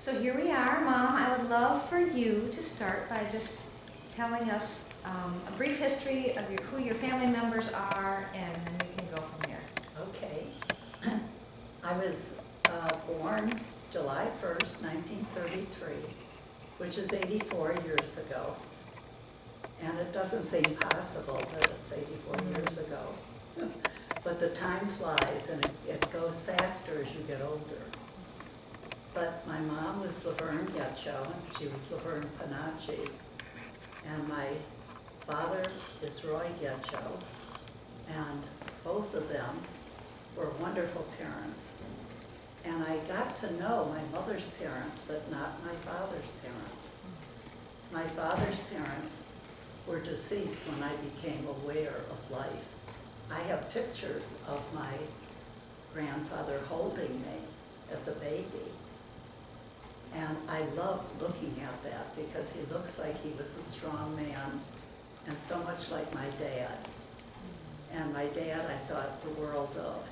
So here we are, Mom. I would love for you to start by just telling us a brief history of who your family members are, and then we can go from there. Okay. I was born July 1st, 1933, which is 84 years ago. And it doesn't seem possible that it's 84 years ago. But the time flies, and it goes faster as you get older. But my mom was Laverne Getcho, and she was Laverne Panacci. And my father is Roy Getcho, and both of them were wonderful parents. And I got to know my mother's parents, but not my father's parents. My father's parents were deceased when I became aware of life. I have pictures of my grandfather holding me as a baby. And I love looking at that because he looks like he was a strong man and so much like my dad. And my dad I thought the world of.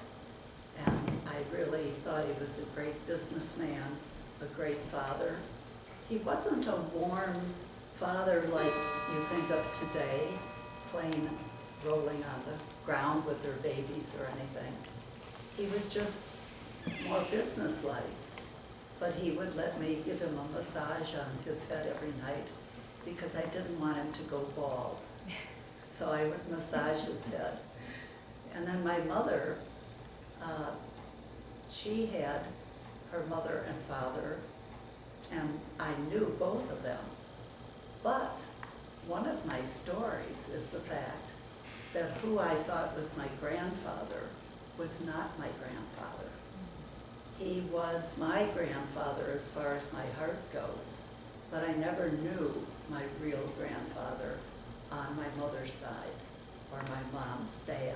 And I really thought he was a great businessman, a great father. He wasn't a warm father like you think of today, plain rolling on the ground with their babies or anything. He was just more businesslike. But he would let me give him a massage on his head every night because I didn't want him to go bald. So I would massage his head. And then my mother, she had her mother and father, and I knew both of them. But one of my stories is the fact that who I thought was my grandfather was not my grandfather. He was my grandfather as far as my heart goes, but I never knew my real grandfather on my mother's side or my mom's dad.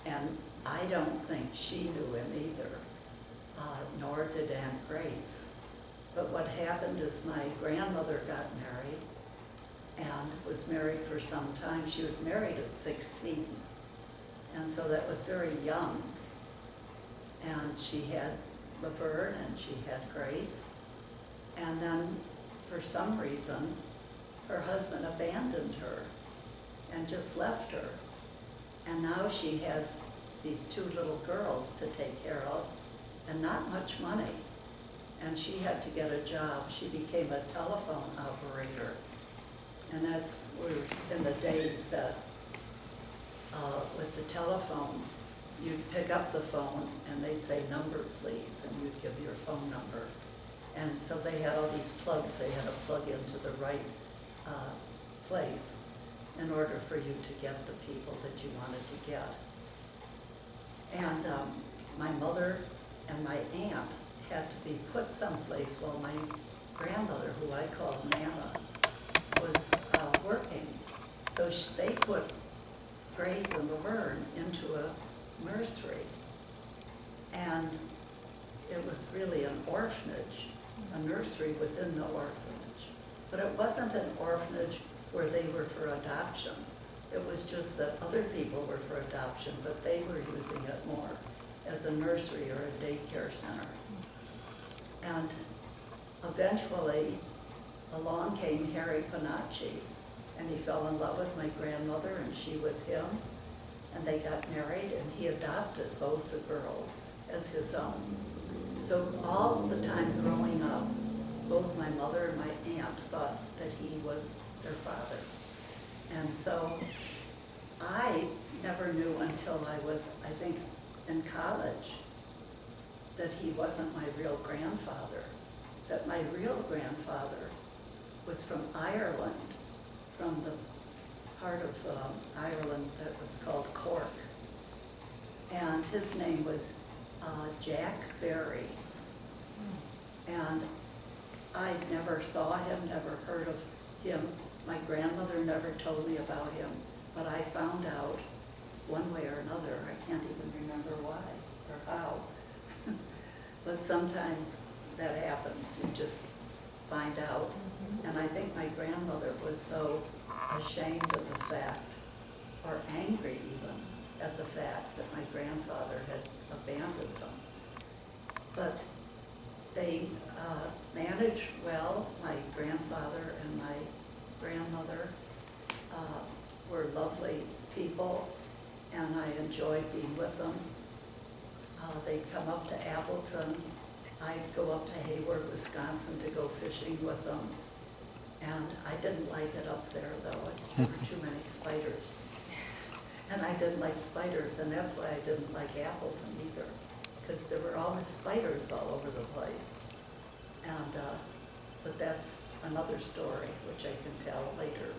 And I don't think she knew him either, nor did Aunt Grace. But what happened is my grandmother got married and was married for some time. She was married at 16, and so that was very young. And she had Laverne and she had Grace. And then for some reason, her husband abandoned her and just left her. And now she has these two little girls to take care of and not much money. And she had to get a job. She became a telephone operator. And that's in the days that with the telephone, you'd pick up the phone and they'd say, "Number, please," and you'd give your phone number. And so they had all these plugs they had to plug into the right place in order for you to get the people that you wanted to get. And my mother and my aunt had to be put someplace while my grandmother, who I called Nana, was working. So they put Grace and Laverne into a nursery, and it was really an orphanage, a nursery within the orphanage. But it wasn't an orphanage where they were for adoption. It was just that other people were for adoption, but they were using it more as a nursery or a daycare center. And eventually along came Harry Panacci, and he fell in love with my grandmother and she with him. And they got married, and he adopted both the girls as his own. So all the time growing up, both my mother and my aunt thought that he was their father. And so I never knew until I was, I think, in college that he wasn't my real grandfather, that my real grandfather was from Ireland, from the part of Ireland that was called Cork. And his name was Jack Barry. And I never saw him, never heard of him. My grandmother never told me about him, but I found out one way or another. I can't even remember why or how. But sometimes that happens, you just find out. And I think my grandmother was so ashamed of the fact, or angry even, at the fact that my grandfather had abandoned them. But they managed well. My grandfather and my grandmother were lovely people, and I enjoyed being with them. They'd come up to Appleton. I'd go up to Hayward, Wisconsin to go fishing with them. And I didn't like it up there, though. There were too many spiders. And I didn't like spiders, and that's why I didn't like Appleton either, because there were always spiders all over the place. And, but that's another story, which I can tell later.